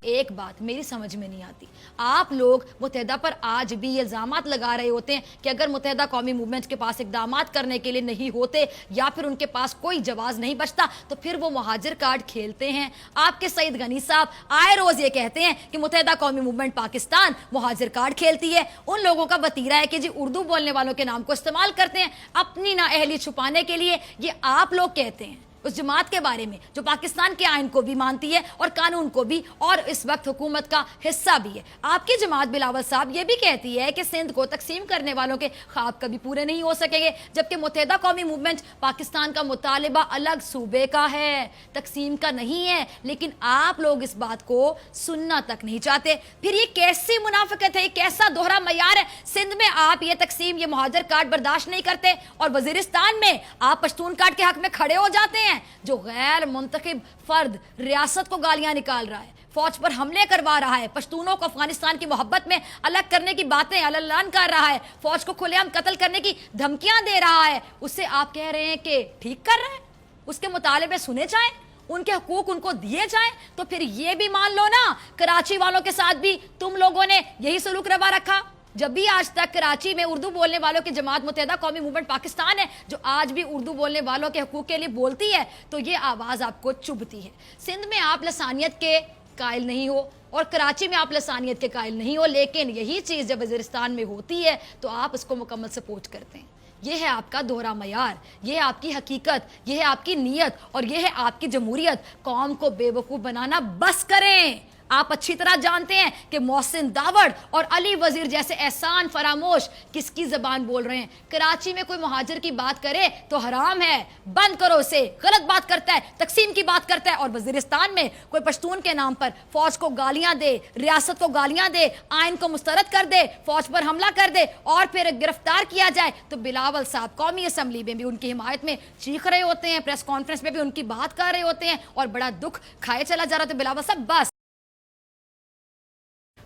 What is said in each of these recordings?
ایک بات میری سمجھ میں نہیں آتی، آپ لوگ متحدہ پر آج بھی الزامات لگا رہے ہوتے ہیں کہ اگر متحدہ قومی موومنٹ کے پاس اقدامات کرنے کے لیے نہیں ہوتے یا پھر ان کے پاس کوئی جواز نہیں بچتا تو پھر وہ مہاجر کارڈ کھیلتے ہیں۔ آپ کے سعید غنی صاحب آئے روز یہ کہتے ہیں کہ متحدہ قومی موومنٹ پاکستان مہاجر کارڈ کھیلتی ہے۔ ان لوگوں کا وتیرہ ہے کہ جی اردو بولنے والوں کے نام کو استعمال کرتے ہیں اپنی نااہلیت چھپانے کے لیے۔ یہ آپ لوگ کہتے ہیں اس جماعت کے بارے میں جو پاکستان کے آئین کو بھی مانتی ہے اور قانون کو بھی اور اس وقت حکومت کا حصہ بھی ہے۔ آپ کی جماعت بلاول صاحب یہ بھی کہتی ہے کہ سندھ کو تقسیم کرنے والوں کے خواب کبھی پورے نہیں ہو سکیں گے، جبکہ متحدہ قومی موومنٹ پاکستان کا مطالبہ الگ صوبے کا ہے، تقسیم کا نہیں ہے، لیکن آپ لوگ اس بات کو سننا تک نہیں چاہتے۔ پھر یہ کیسی منافقت ہے، یہ کیسا دوہرا معیار ہے؟ سندھ میں آپ یہ تقسیم، یہ مہاجر کارڈ برداشت نہیں کرتے اور وزیرستان میں آپ پشتون کارڈ کے حق میں کھڑے ہو جاتے ہیں۔ جو غیر منتخب فرد ریاست کو گالیاں نکال رہا ہے، فوج پر حملے کروا رہا ہے، پشتونوں کو افغانستان کی محبت میں الگ کرنے کی باتیں اعلان کر رہا ہے، فوج کو کھلے عام قتل کرنے کی دھمکیاں دے رہا ہے، اس سے آپ کہہ رہے ہیں کہ ٹھیک کر رہے ہیں، اس کے مطالبے سنے جائیں، ان کے حقوق ان کو دیے جائیں؟ تو پھر یہ بھی مان لو نا کراچی والوں کے ساتھ بھی تم لوگوں نے یہی سلوک روا رکھا۔ جب بھی آج تک کراچی میں اردو بولنے والوں کی جماعت متحدہ قومی موومنٹ پاکستان ہے جو آج بھی اردو بولنے والوں کے حقوق کے لیے بولتی ہے تو یہ آواز آپ کو چبھتی ہے۔ سندھ میں آپ لسانیت کے قائل نہیں ہو اور کراچی میں آپ لسانیت کے قائل نہیں ہو، لیکن یہی چیز جب وزیرستان میں ہوتی ہے تو آپ اس کو مکمل سپورٹ کرتے ہیں۔ یہ ہے آپ کا دوہرا معیار، یہ ہے آپ کی حقیقت، یہ ہے آپ کی نیت اور یہ ہے آپ کی جمہوریت۔ قوم کو بے وقوف بنانا بس کریں۔ آپ اچھی طرح جانتے ہیں کہ محسن داوڑ اور علی وزیر جیسے احسان فراموش کس کی زبان بول رہے ہیں۔ کراچی میں کوئی مہاجر کی بات کرے تو حرام ہے، بند کرو اسے، غلط بات کرتا ہے، تقسیم کی بات کرتا ہے، اور وزیرستان میں کوئی پشتون کے نام پر فوج کو گالیاں دے، ریاست کو گالیاں دے، آئین کو مسترد کر دے، فوج پر حملہ کر دے اور پھر گرفتار کیا جائے تو بلاول صاحب قومی اسمبلی میں بھی ان کی حمایت میں چیخ رہے ہوتے ہیں، پریس کانفرنس میں بھی ان کی بات کر رہے ہوتے ہیں اور بڑا دکھ کھائے چلا جا رہا تھا بلاول صاحب۔ بس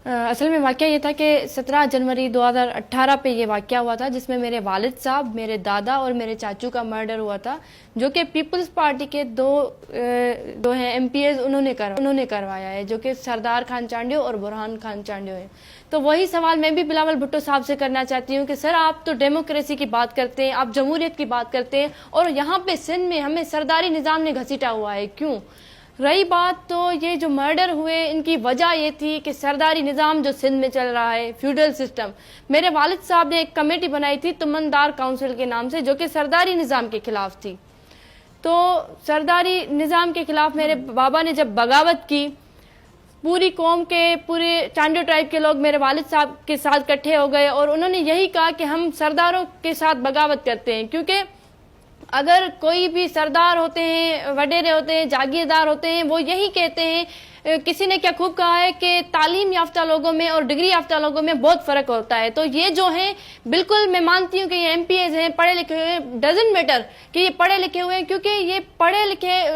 اصل میں واقعہ یہ تھا کہ 17 جنوری 2018 پہ یہ واقعہ ہوا تھا جس میں میرے والد صاحب، میرے دادا اور میرے چاچو کا مرڈر ہوا تھا، جو کہ پیپلز پارٹی کے دو ہیں ایم پی ایز انہوں نے کروایا ہے، جو کہ سردار خان چانڈیو اور برہان خان چانڈیو ہیں۔ تو وہی سوال میں بھی بلاول بھٹو صاحب سے کرنا چاہتی ہوں کہ سر آپ تو ڈیموکریسی کی بات کرتے ہیں، آپ جمہوریت کی بات کرتے ہیں اور یہاں پہ سندھ میں ہمیں سرداری نظام نے گھسیٹا ہوا ہے، کیوں؟ رہی بات تو یہ جو مرڈر ہوئے ان کی وجہ یہ تھی کہ سرداری نظام جو سندھ میں چل رہا ہے، فیوڈل سسٹم، میرے والد صاحب نے ایک کمیٹی بنائی تھی تمندار کاؤنسل کے نام سے جو کہ سرداری نظام کے خلاف تھی۔ تو سرداری نظام کے خلاف میرے بابا نے جب بغاوت کی، پوری قوم کے پورے چانڈیو ٹرائب کے لوگ میرے والد صاحب کے ساتھ اکٹھے ہو گئے اور انہوں نے یہی کہا کہ ہم سرداروں کے ساتھ بغاوت کرتے ہیں، کیونکہ اگر کوئی بھی سردار ہوتے ہیں، وڈیرے ہوتے ہیں، جاگیردار ہوتے ہیں، وہ یہی کہتے ہیں، کسی نے کیا خوب کہا ہے کہ تعلیم یافتہ لوگوں میں اور ڈگری یافتہ لوگوں میں بہت فرق ہوتا ہے۔ تو یہ جو ہیں بالکل میں مانتی ہوں کہ یہ ایم پی ایز ہیں، پڑھے لکھے ہوئے، ڈزنٹ میٹر کہ یہ پڑھے لکھے ہوئے ہیں، کیونکہ یہ پڑھے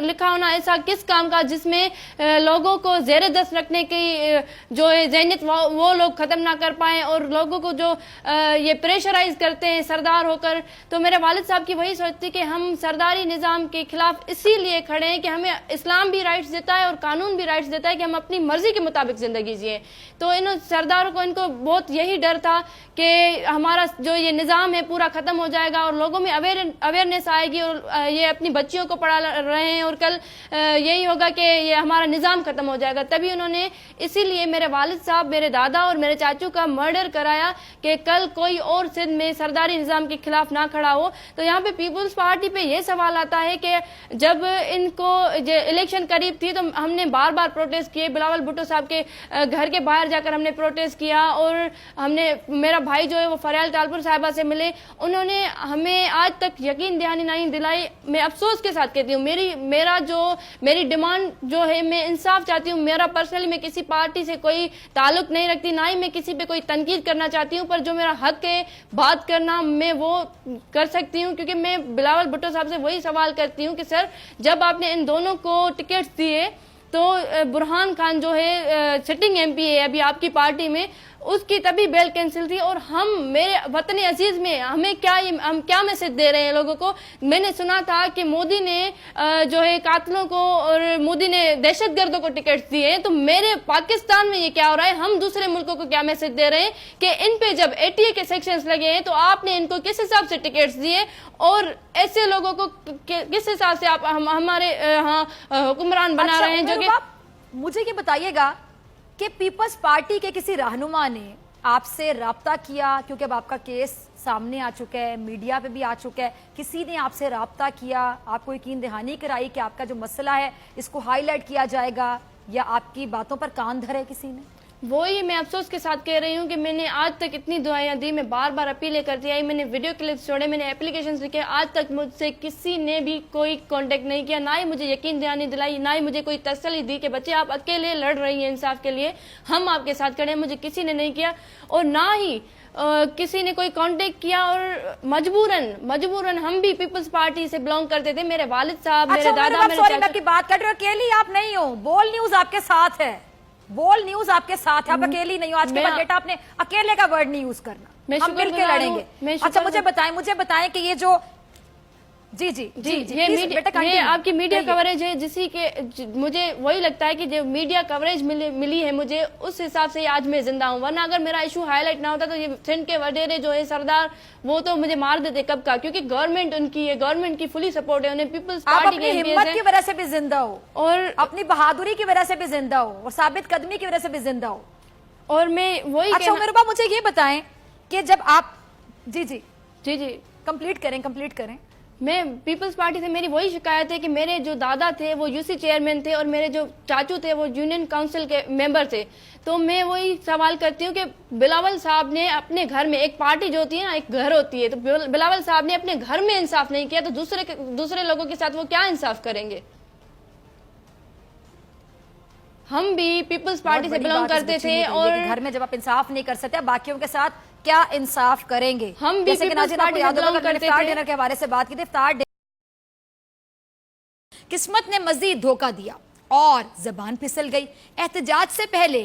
لکھا ہونا ایسا کس کام کا جس میں لوگوں کو زیر دست رکھنے کی جو ہے ذہنیت وہ لوگ ختم نہ کر پائیں اور لوگوں کو جو یہ پریشرائز کرتے ہیں سردار ہو کر۔ تو میرے والد صاحب کی وہی سوچ تھی کہ ہم سرداری نظام کے خلاف اسی لیے کھڑے ہیں کہ ہمیں اسلام بھی رائٹس دیتا ہے اور قانون بھی رائٹس دیتا ہے کہ ہم اپنی مرضی کے مطابق زندگی جئیں۔ تو ان سرداروں کو ان کو بہت یہی ڈر تھا کہ ہمارا جو یہ نظام ہے پورا ختم ہو جائے گا اور لوگوں میں اویئرنیس آئے گی اور یہ اپنی بچیوں کو پڑھا رہے ہیں اور کل یہی ہوگا کہ یہ ہمارا نظام ختم ہو جائے گا۔ تبھی انہوں نے اسی لیے میرے والد صاحب، میرے دادا اور میرے چاچو کا مرڈر کرایا کہ کل کوئی اور سندھ میں سرداری نظام کے خلاف نہ کھڑا ہو۔ تو یہاں پہ پیپلز پارٹی پہ یہ سوال آتا ہے کہ جب ان کو الیکشن قریب تھی تو ہم نے بار بار پروٹیسٹ کیے، بلاول بھٹو صاحب کے گھر کے باہر جا کر ہم نے پروٹیسٹ کیا اور ہم نے، میرا بھائی جو ہے وہ فریال ٹالپور صاحبہ سے ملے، انہوں نے ہمیں آج تک یقین دہانی نہیں دلائی۔ میں افسوس کے ساتھ کہتی ہوں میری ڈیمانڈ جو ہے، میں انصاف چاہتی ہوں۔ میرا پرسنلی میں کسی پارٹی سے کوئی تعلق نہیں رکھتی، نہ ہی میں کسی پہ کوئی تنقید کرنا چاہتی ہوں، پر جو میرا حق ہے بات کرنا میں وہ کر سکتی ہوں، کیونکہ میں بلاول بھٹو صاحب سے وہی سوال کرتی ہوں کہ سر جب آپ نے ان دونوں کو ٹکٹس دیے تو برہان خان جو ہے سٹنگ ایم پی ہے ابھی آپ کی پارٹی میں، اس کی تبھی بیل کینسل تھی. اور ہم میرے وطن عزیز میں ہمیں ہم کیا میسج دے رہے ہیں لوگوں کو. میں نے سنا تھا کہ مودی نے جو ہے قاتلوں کو اور مودی نے دہشت گردوں کو ٹکٹس دیے ہیں, تو میرے پاکستان میں یہ کیا ہو رہا ہے؟ ہم دوسرے ملکوں کو کیا میسج دے رہے ہیں کہ ان پہ جب ATA کے سیکشنز لگے ہیں تو آپ نے ان کو کس حساب سے ٹکٹس دیے, اور ایسے لوگوں کو کس حساب سے آپ ہمارے ہاں حکمران بنا رہے ہیں جو کہ. مجھے یہ بتائیے گا کہ پیپلز پارٹی کے کسی رہنما نے آپ سے رابطہ کیا, کیونکہ اب آپ کا کیس سامنے آ چکا ہے, میڈیا پہ بھی آ چکا ہے, کسی نے آپ سے رابطہ کیا, آپ کو یقین دہانی کرائی کہ آپ کا جو مسئلہ ہے اس کو ہائی لائٹ کیا جائے گا, یا آپ کی باتوں پر کان دھرے کسی نے؟ وہی میں افسوس کے ساتھ کہہ رہی ہوں کہ میں نے آج تک اتنی دعائیاں دی, میں بار بار اپیلیں کرتی آئی, میں نے ویڈیو کلپس چھوڑے, میں نے اپلیکیشنز لکھے, آج تک مجھ سے کسی نے بھی کوئی کانٹیکٹ نہیں کیا, نہ ہی مجھے یقین دہانی دلائی, نہ ہی مجھے کوئی تسلی دی کہ بچے آپ اکیلے لڑ رہی ہیں انصاف کے لیے, ہم آپ کے ساتھ کھڑے ہیں. مجھے کسی نے نہیں کیا, اور نہ ہی کسی نے کوئی کانٹیکٹ کیا. اور مجبوراً ہم بھی پیپلز پارٹی سے بلانگ کرتے تھے, میرے والد صاحب, میرے دادا, میرے سوری میں آپ کی بات کر رہی ہوں, اکیلی آپ نہیں ہو, بول نیوز آپ کے ساتھ ہے, بول نیوز آپ کے ساتھ ہے, آپ اکیلی نہیں ہو. آج کے بعد بیٹا آپ نے اکیلے کا ورڈ نہیں یوز کرنا, ہم مل کے لڑیں گے. اچھا مجھے بتائیں کہ یہ جو یہ آپ کی میڈیا کوریج ہے, جسی کے مجھے وہی لگتا ہے کہ جو میڈیا کوریج ملی ہے مجھے, اس حساب سے آج میں زندہ ہوں, ورنہ اگر میرا ایشو ہائی لائٹ نہ ہوتا تو یہ سندھ کے وڈیرے جو ہے سردار, وہ تو مجھے مار دیتے کب کا, کیونکہ گورنمنٹ ان کی ہے, گورنمنٹ کی فلی سپورٹ ہے, انہیں پیپلز پارٹی کی ہمت کی وجہ سے بھی زندہ ہو, اور اپنی بہادری کی وجہ سے بھی زندہ ہو, اور ثابت قدمی کی وجہ سے بھی زندہ ہو. اور میں وہی. اچھا عمر مجھے یہ بتائیں کہ جب آپ جی کمپلیٹ کریں. میں پیپلز پارٹی سے میری وہی شکایت ہے کہ میرے جو دادا تھے وہ UC چیئرمین تھے, اور میرے جو چاچو تھے وہ یونین کاؤنسل کے ممبر تھے. تو میں وہی سوال کرتی ہوں کہ بلاول صاحب نے اپنے گھر میں, ایک پارٹی جو ہوتی ہے نا ایک گھر ہوتی ہے, تو بلاول صاحب نے اپنے گھر میں انصاف نہیں کیا, تو دوسرے لوگوں کے ساتھ وہ کیا انصاف کریں گے؟ ہم بھی پیپلز پارٹی سے بلانگ کرتے تھے, اور گھر میں جب آپ انصاف نہیں کر سکتے باقیوں کے ساتھ کیا انصاف کریں گے؟ ہم بھی پیپلز پارٹی سے بلانگ کرتے تھے. ڈنر کے حوالے سے بات کی تھی, قسمت نے مزید دھوکہ دیا اور زبان پھسل گئی. احتجاج سے پہلے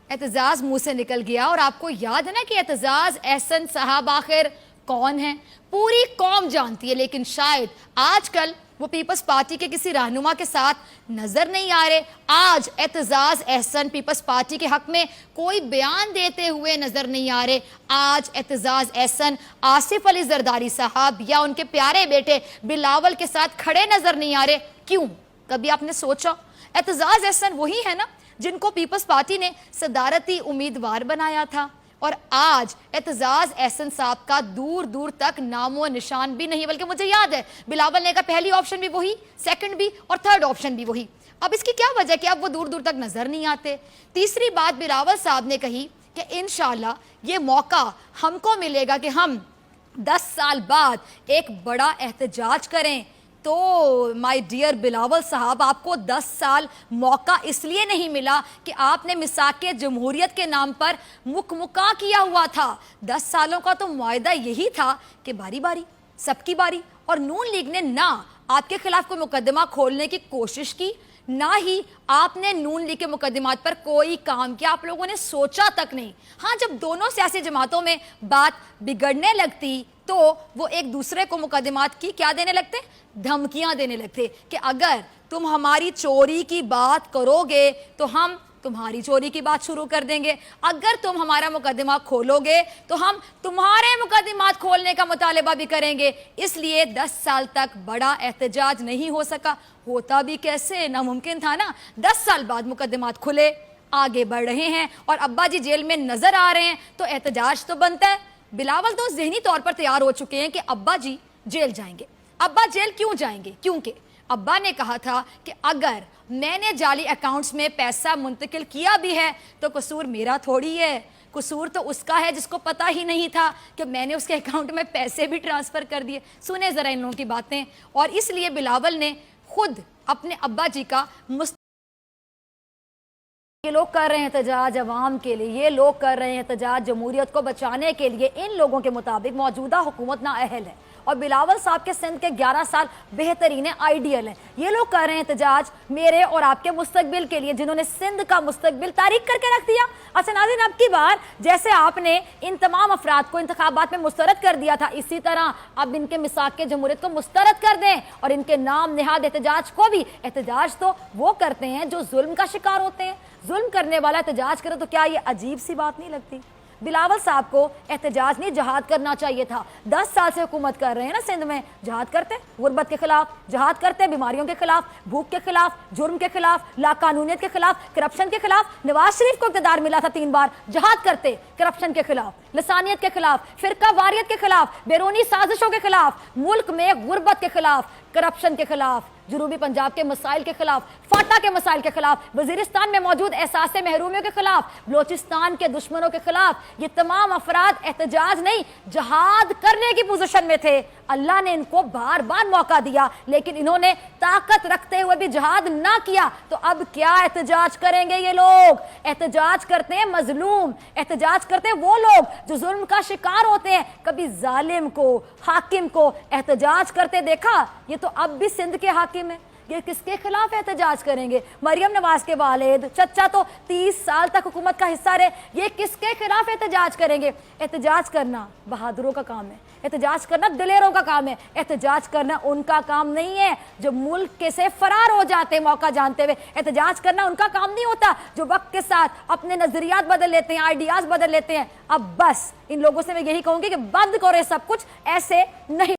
اعتزاز منہ سے نکل گیا, اور آپ کو یاد ہے نا کہ اعتزاز احسن صاحب آخر کون ہیں؟ پوری قوم جانتی ہے, لیکن شاید آج کل وہ پیپلز پارٹی کے کسی رہنما کے ساتھ نظر نہیں آ رہے. آج اعتزاز احسن پیپلز پارٹی کے حق میں کوئی بیان دیتے ہوئے نظر نہیں آ رہے. آج اعتزاز احسن آصف علی زرداری صاحب یا ان کے پیارے بیٹے بلاول کے ساتھ کھڑے نظر نہیں آ رہے. کیوں؟ کبھی آپ نے سوچا؟ اعتزاز احسن وہی ہے نا جن کو پیپلز پارٹی نے صدارتی امیدوار بنایا تھا, اور آج اعتزاز احسن صاحب کا دور دور تک نام و نشان بھی نہیں, بلکہ مجھے یاد ہے بلاول نے کہا پہلی آپشن بھی وہی, سیکنڈ بھی, اور تھرڈ آپشن بھی وہی. اب اس کی کیا وجہ کہ اب وہ دور دور تک نظر نہیں آتے؟ تیسری بات بلاول صاحب نے کہی کہ انشاءاللہ یہ موقع ہم کو ملے گا کہ ہم 10 سال بعد ایک بڑا احتجاج کریں. تو مائی ڈیئر بلاول صاحب, آپ کو 10 سال موقع اس لیے نہیں ملا کہ آپ نے میثاق جمہوریت کے نام پر مکمکا کیا ہوا تھا. 10 سالوں کا تو معاہدہ یہی تھا کہ باری باری سب کی باری, اور نون لیگ نے نہ آپ کے خلاف کوئی مقدمہ کھولنے کی کوشش کی, نہ ہی آپ نے نون لیگ کے مقدمات پر کوئی کام کیا. آپ لوگوں نے سوچا تک نہیں. ہاں, جب دونوں سیاسی جماعتوں میں بات بگڑنے لگتی تو وہ ایک دوسرے کو مقدمات کی کیا دینے لگتے, دھمکیاں دینے لگتے کہ اگر تم ہماری چوری کی بات کرو گے تو ہم تمہاری چوری کی بات شروع کر دیں گے, اگر تم ہمارا مقدمہ کھولو گے تو ہم تمہارے مقدمات کھولنے کا مطالبہ بھی کریں گے. اس لیے 10 سال تک بڑا احتجاج نہیں ہو سکا. ہوتا بھی کیسے, ناممکن تھا نا. 10 سال بعد مقدمات کھلے, آگے بڑھ رہے ہیں, اور ابا جی جیل میں نظر آ رہے ہیں, تو احتجاج تو بنتا ہے. بلاول تو ذہنی طور پر تیار ہو چکے ہیں کہ ابا جی جیل جائیں گے. ابا جیل کیوں جائیں گے؟ کیونکہ ابا نے کہا تھا کہ اگر میں نے جعلی اکاؤنٹس میں پیسہ منتقل کیا بھی ہے تو قصور میرا تھوڑی ہے, قصور تو اس کا ہے جس کو پتہ ہی نہیں تھا کہ میں نے اس کے اکاؤنٹ میں پیسے بھی ٹرانسفر کر دیے. سنیں ذرا ان لوگوں کی باتیں. اور اس لیے بلاول نے خود اپنے ابا جی کا یہ لوگ کر رہے ہیں احتجاج عوام کے لیے، یہ لوگ کر رہے ہیں احتجاج جمہوریت کو بچانے کے لیے۔ ان لوگوں کے مطابق موجودہ حکومت نااہل ہے اور بلاول صاحب کے سندھ کے 11 سال بہترین آئیڈیل ہیں۔ یہ لوگ کر رہے ہیں احتجاج میرے اور آپ کے مستقبل کے لیے، جنہوں نے سندھ کا مستقبل تاریک کر کے رکھ دیا۔ اچھا ناظرین، اب کی بار جیسے آپ نے ان تمام افراد کو انتخابات میں مسترد کر دیا تھا، اسی طرح اب ان کے مساق کے جمہوریت کو مسترد کر دیں اور ان کے نام نہاد احتجاج کو بھی۔ احتجاج تو وہ کرتے ہیں جو ظلم کا شکار ہوتے ہیں، ظلم کرنے والا احتجاج کرے تو کیا یہ عجیب سی بات نہیں لگتی؟ بلاول صاحب کو احتجاج نہیں جہاد کرنا چاہیے تھا۔ 10 سال سے حکومت کر رہے ہیں نا سندھ میں، جہاد کرتے غربت کے خلاف، جہاد کرتے بیماریوں کے خلاف، بھوک کے خلاف، جرم کے خلاف، لا قانونیت کے خلاف، کرپشن کے خلاف۔ نواز شریف کو اقتدار ملا تھا 3 بار، جہاد کرتے کرپشن کے خلاف، لسانیت کے خلاف، فرقہ واریت کے خلاف، بیرونی سازشوں کے خلاف، ملک میں غربت کے خلاف، کرپشن کے خلاف، جنوبی پنجاب کے مسائل کے خلاف، فاٹا کے مسائل کے خلاف، وزیرستان میں موجود احساس محرومیوں کے خلاف، بلوچستان کے دشمنوں کے خلاف۔ یہ تمام افراد احتجاج نہیں جہاد کرنے کی پوزیشن میں تھے۔ اللہ نے ان کو بار بار موقع دیا لیکن انہوں نے طاقت رکھتے ہوئے بھی جہاد نہ کیا۔ تو اب کیا احتجاج کریں گے یہ لوگ؟ احتجاج کرتے ہیں مظلوم، احتجاج کرتے ہیں وہ لوگ جو ظلم کا شکار ہوتے ہیں۔ کبھی ظالم کو، حاکم کو احتجاج کرتے دیکھا؟ یہ تو اب بھی سندھ کے حاکم ہیں، یہ کس کے خلاف احتجاج کریں گے؟ مریم نواز کے والد چچا تو 30 سال تک حکومت کا حصہ رہے، یہ کس کے خلاف احتجاج کریں گے؟ احتجاج کرنا بہادروں کا کام ہے، احتجاج کرنا دلیروں کا کام ہے، احتجاج کرنا ان کا کام نہیں ہے جو ملک کے سے فرار ہو جاتے ہیں موقع جانتے ہوئے۔ احتجاج کرنا ان کا کام نہیں ہوتا جو وقت کے ساتھ اپنے نظریات بدل لیتے ہیں، آئیڈیاز بدل لیتے ہیں۔ اب بس ان لوگوں سے میں یہی کہوں گی کہ بند کرو سب کچھ، ایسے نہیں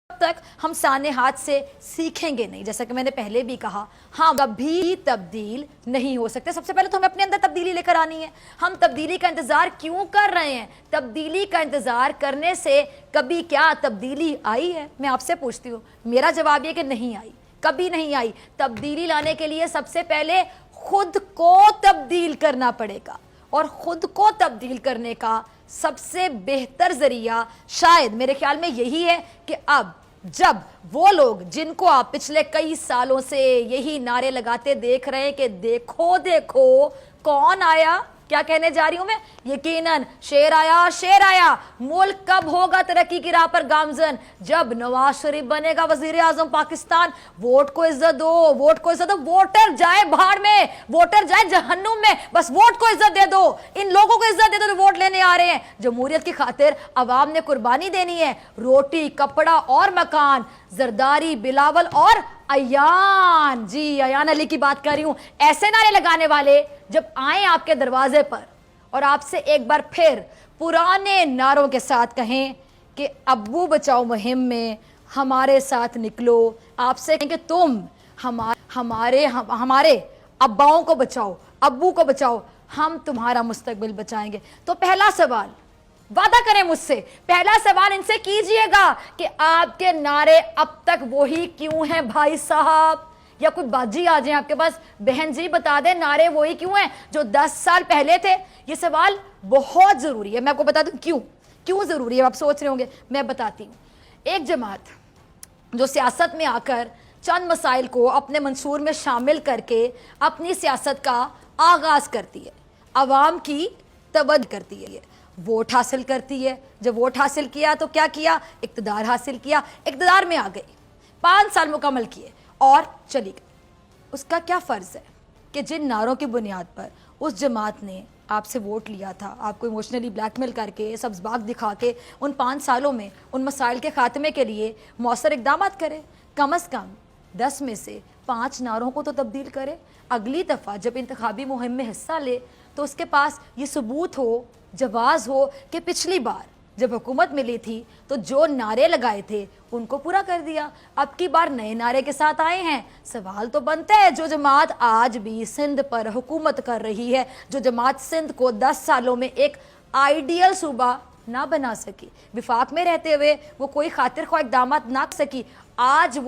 تک ہم سانحات سے سیکھیں گے نہیں۔ جیسا کہ میں نے پہلے بھی کہا، ہم کبھی تبدیل نہیں ہو سکتے۔ سب سے پہلے تو ہمیں اپنے اندر تبدیلی لے کر آنی ہے۔ ہم تبدیلی کا انتظار کیوں کر رہے ہیں؟ تبدیلی کا انتظار کرنے سے کبھی کیا تبدیلی آئی ہے؟ میں آپ سے پوچھتی ہوں، میرا جواب یہ کہ نہیں آئی، کبھی نہیں آئی۔ تبدیلی لانے کے لیے سب سے پہلے خود کو تبدیل کرنا پڑے گا، اور خود کو تبدیل کرنے کا سب سے بہتر ذریعہ شاید میرے خیال میں یہی ہے کہ اب جب وہ لوگ جن کو آپ پچھلے کئی سالوں سے یہی نعرے لگاتے دیکھ رہے ہیں کہ دیکھو دیکھو کون آیا، کیا کہنے جا رہی ہوں میں؟ یقیناً شیر آیا، شیر آیا۔ ملک کب ہوگا ترقی کی راہ پر گامزن؟ جب نواز شریف بنے گا وزیر اعظم پاکستان۔ ووٹ کو عزت دو، ووٹ کو عزت دو۔ ووٹر جائے بھاڑ میں، ووٹر جائے جہنم میں، بس ووٹ کو عزت دے دو۔ ان لوگوں کو عزت دے دو جو ووٹ لینے آ رہے ہیں۔ جمہوریت کی خاطر عوام نے قربانی دینی ہے، روٹی کپڑا اور مکان، زرداری بلاول اور ایان، جی ایان علی کی بات کر رہی ہوں۔ ایسے نعرے لگانے والے جب آئیں آپ کے دروازے پر اور آپ سے ایک بار پھر پرانے نعروں کے ساتھ کہیں کہ ابو بچاؤ مہم میں ہمارے ساتھ نکلو، آپ سے کہیں کہ تم ہمارے اباؤں کو بچاؤ، ابو کو بچاؤ، ہم تمہارا مستقبل بچائیں گے، تو پہلا سوال وعدہ کریں مجھ سے، پہلا سوال ان سے کیجئے گا کہ آپ کے نعرے اب تک وہی کیوں ہیں بھائی صاحب؟ یا کوئی باجی آ جائیں آپ کے پاس، بہن جی بتا دیں نعرے وہی کیوں ہیں جو 10 سال پہلے تھے؟ یہ سوال بہت ضروری ہے، میں آپ کو بتا دوں کیوں ضروری ہے، آپ سوچ رہے ہوں گے، میں بتاتی ہوں۔ ایک جماعت جو سیاست میں آ کر چند مسائل کو اپنے منشور میں شامل کر کے اپنی سیاست کا آغاز کرتی ہے، عوام کی توجہ کرتی ہے، ووٹ حاصل کرتی ہے۔ جب ووٹ حاصل کیا تو کیا کیا؟ اقتدار حاصل کیا، اقتدار میں آ گئی، 5 سال مکمل کیے اور چلی گئی۔ اس کا کیا فرض ہے کہ جن نعروں کی بنیاد پر اس جماعت نے آپ سے ووٹ لیا تھا، آپ کو ایموشنلی بلیک میل کر کے، سبز باغ دکھا کے، ان 5 سالوں میں ان مسائل کے خاتمے کے لیے مؤثر اقدامات کرے، کم از کم 10 میں سے 5 نعروں کو تو تبدیل کرے۔ اگلی دفعہ جب انتخابی مہم میں حصہ لے تو اس کے پاس یہ ثبوت ہو، جواز ہو کہ پچھلی بار جب حکومت ملی تھی تو جو نعرے لگائے تھے ان کو پورا کر دیا، اب کی بار نئے نعرے کے ساتھ آئے ہیں۔ سوال تو بنتا ہے، جو جماعت آج بھی سندھ پر حکومت کر رہی ہے، جو جماعت سندھ کو 10 سالوں میں ایک آئیڈیل صوبہ نہ بنا سکی، وفاق میں رہتے ہوئے وہ کوئی خاطر خواہ اقدامات نہ کر سکی، آج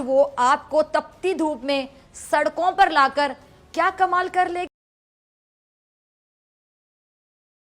وہ آپ کو تپتی دھوپ میں سڑکوں پر لا کر کیا کمال کر لے گی؟